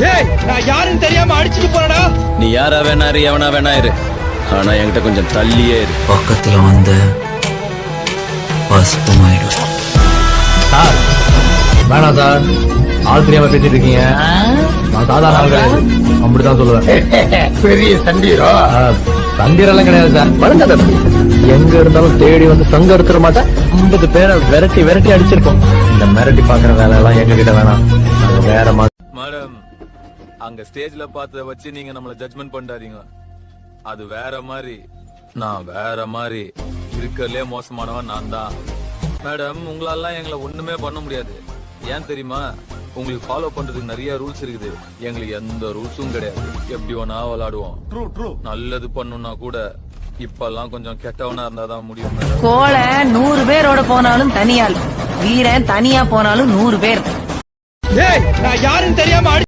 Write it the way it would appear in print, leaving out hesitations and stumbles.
ஏய் நான் யாருன்னு தெரியாம அடிச்சுட்டு போறடா. நீ யாரா வேணா இரு, எவனா வேணா இரு, ஆனா என்கிட்ட கொஞ்சம் தள்ளியே இரு. பக்கத்துல வந்து பசுமாயிடும். சார் வேணாம் சார், ஆள் தெரியாம பேசிட்டு இருக்கீங்க. நான் சாதாரண ஆள் கிடையாது, அப்படித்தான் சொல்லுவேன். பெரிய சண்டீரோ? தந்திரெல்லாம் கிடையாது சார். படுங்க, எங்க இருந்தாலும் தேடி வந்து சங்க எடுத்துட மாட்டேன். 50 பேரை விரட்டி விரட்டி அடிச்சிருக்கோம். இந்த மிரட்டி பாக்குற வேலை எல்லாம் எங்க கிட்ட வேணாம். நாங்க வேற மாதிரி. மேடம், அங்க ஸ்டேஜ்ல பார்த்தத வச்சு நீங்க நம்மள ஜட்ஜ்மெண்ட் பண்ணாதீங்க. அது வேற மாதிரி, நான் வேற மாதிரி. இருக்கறதுலே மோசமானவன் நான் தான். மேடம், உங்களால எங்களை ஒண்ணுமே பண்ண முடியாது. ஏன் தெரியுமா? உங்களுக்கு ஃபாலோ பண்றதுக்கு நிறைய ரூல்ஸ் இருக்குது. எங்களுக்கு எந்த ரூல்ஸும் கிடையாது. எப்படி வேணா விளையாடுவோம். நல்லது பண்ணுனா கூட இப்பெல்லாம் கொஞ்சம் கெட்டவனா இருந்தாதான் முடியும். கோல 100 பேரோட போனாலும் தனியாள், வீரன் தனியா போனாலும் 100 பேர். ஏய் நான் யாருன்னு தெரியாம